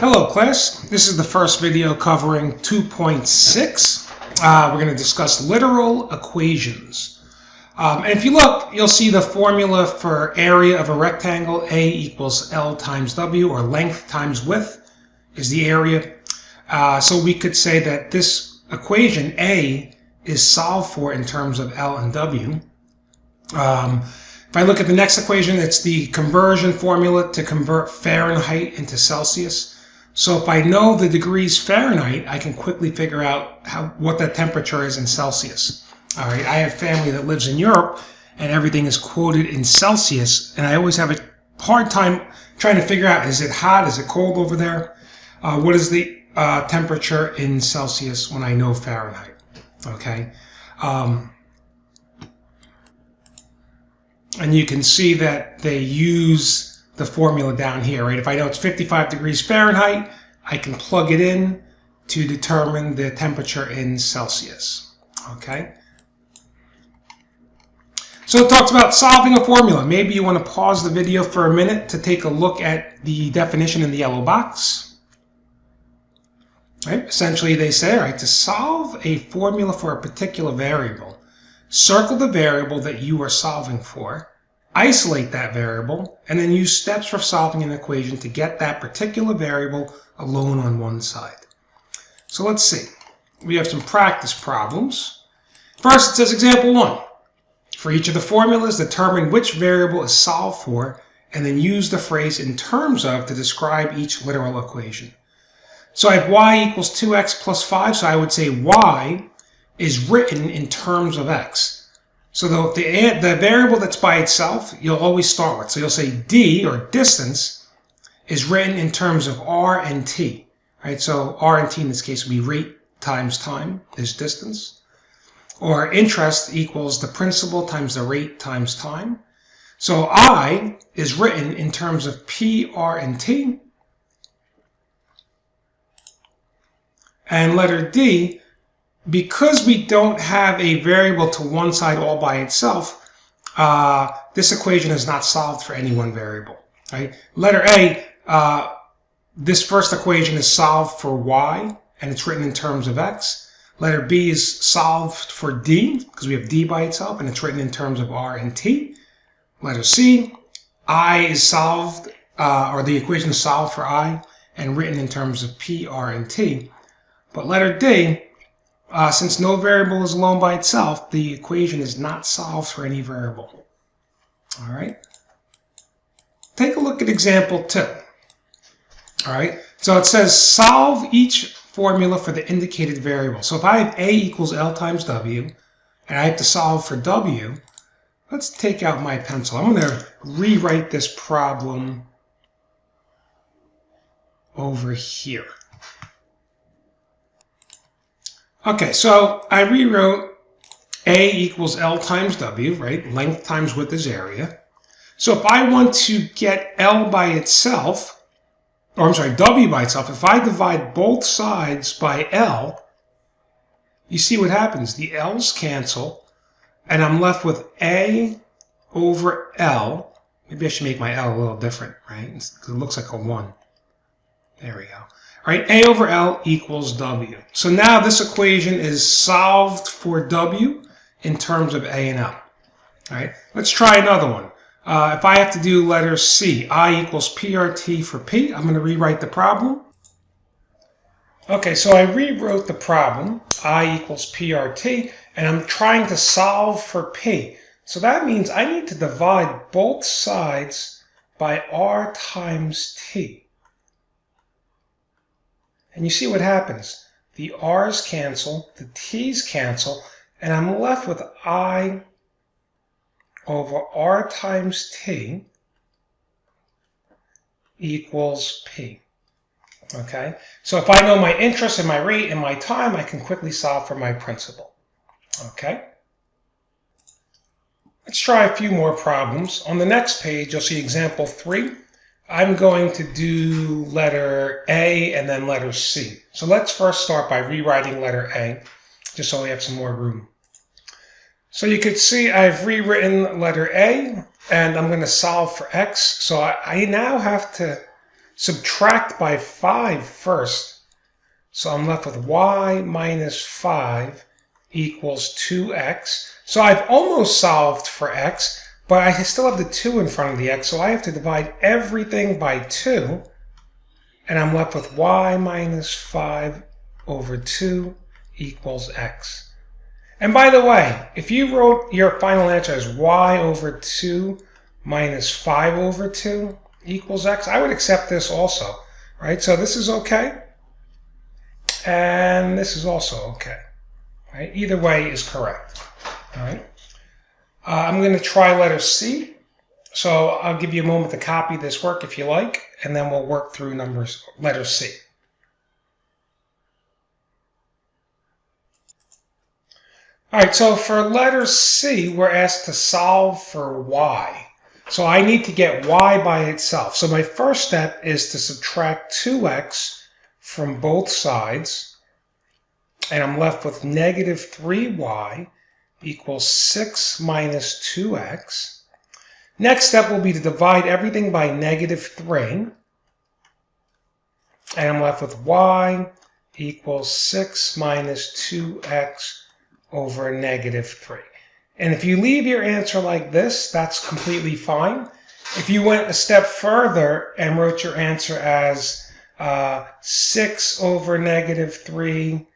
Hello class, this is the first video covering 2.6. We're going to discuss literal equations. And if you look, you'll see the formula for area of a rectangle. A equals L times W, or length times width is the area. So we could say that this equation, A, is solved for in terms of L and W. If I look at the next equation, it's the conversion formula to convert Fahrenheit into Celsius. So if I know the degrees Fahrenheit, I can quickly figure out what that temperature is in Celsius. All right, I have family that lives in Europe, and everything is quoted in Celsius, and I always have a hard time trying to figure out, is it hot, is it cold over there? What is the temperature in Celsius when I know Fahrenheit? Okay. And you can see that they use the formula down here, right? If I know it's 55 degrees Fahrenheit, I can plug it in to determine the temperature in Celsius, okay? So it talks about solving a formula. Maybe you want to pause the video for a minute to take a look at the definition in the yellow box. Right? Essentially, they say, all right, to solve a formula for a particular variable, circle the variable that you are solving for, isolate that variable, and then use steps for solving an equation to get that particular variable alone on one side. So let's see. We have some practice problems. First, it says example 1. For each of the formulas, determine which variable is solved for, and then use the phrase in terms of to describe each literal equation. So I have y equals 2x plus 5, so I would say y is written in terms of x. So the variable that's by itself, you'll always start with. So you'll say d, or distance, is written in terms of r and t. Right? So r and t in this case would be rate times time is distance. Or interest equals the principal times the rate times time. So I is written in terms of p, r, and t. And letter D, because we don't have a variable to one side all by itself, this equation is not solved for any one variable. Right? Letter A, this first equation is solved for y, and it's written in terms of x. Letter B is solved for D, because we have D by itself, and it's written in terms of r and t. Letter C, I is solved, or the equation is solved for I, and written in terms of p, r, and t. But letter D, since no variable is alone by itself, the equation is not solved for any variable. All right. Take a look at example 2. All right. So it says solve each formula for the indicated variable. So if I have A equals L times W, and I have to solve for W, let's take out my pencil. I'm going to rewrite this problem over here. Okay, so I rewrote A equals L times W, right? Length times width is area. So if I want to get L by itself, or I'm sorry, W by itself, if I divide both sides by L, you see what happens. The L's cancel, and I'm left with A over L. Maybe I should make my L a little different, right? Because it looks like a 1. There we go. All right, A over L equals W. So now this equation is solved for W in terms of A and L. All right, let's try another one. If I have to do letter C, I equals PRT for P, I'm going to rewrite the problem. Okay, so I rewrote the problem, I equals PRT, and I'm trying to solve for P. So that means I need to divide both sides by R times T. And you see what happens. The R's cancel, the T's cancel, and I'm left with I over R times T equals P. Okay? So if I know my interest and my rate and my time, I can quickly solve for my principal. Okay? Let's try a few more problems. On the next page, you'll see example 3. I'm going to do letter A and then letter C. So let's first start by rewriting letter A, just so we have some more room. So you can see I've rewritten letter A, and I'm going to solve for x. So I now have to subtract by 5 first. So I'm left with y minus 5 equals 2x. So I've almost solved for x, but I still have the 2 in front of the x, so I have to divide everything by 2, and I'm left with y minus 5 over 2 equals x. And by the way, if you wrote your final answer as y over 2 minus 5 over 2 equals x, I would accept this also, right? So this is okay, and this is also okay, right? Either way is correct, all right? I'm going to try letter C, so I'll give you a moment to copy this work if you like, and then we'll work through letter C. All right, so for letter C, we're asked to solve for y. So I need to get y by itself. So my first step is to subtract 2x from both sides, and I'm left with negative 3y equals 6 minus 2x. Next step will be to divide everything by negative 3, and I'm left with y equals 6 minus 2x over negative 3. And if you leave your answer like this, that's completely fine. If you went a step further and wrote your answer as 6 over negative 3,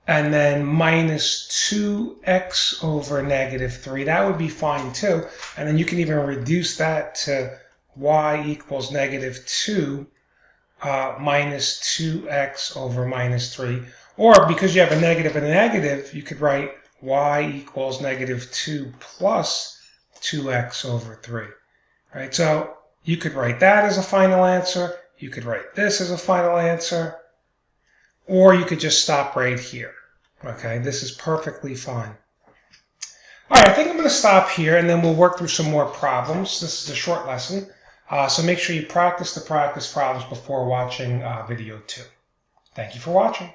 and then minus 2x over negative 3, that would be fine too. And then you can even reduce that to y equals negative 2 minus 2x over minus 3. Or because you have a negative and a negative, you could write y equals negative 2 plus 2x over 3. Right? So you could write that as a final answer. You could write this as a final answer. Or you could just stop right here. Okay, this is perfectly fine. All right, I think I'm going to stop here, and then we'll work through some more problems. This is a short lesson, so make sure you practice the practice problems before watching video 2. Thank you for watching.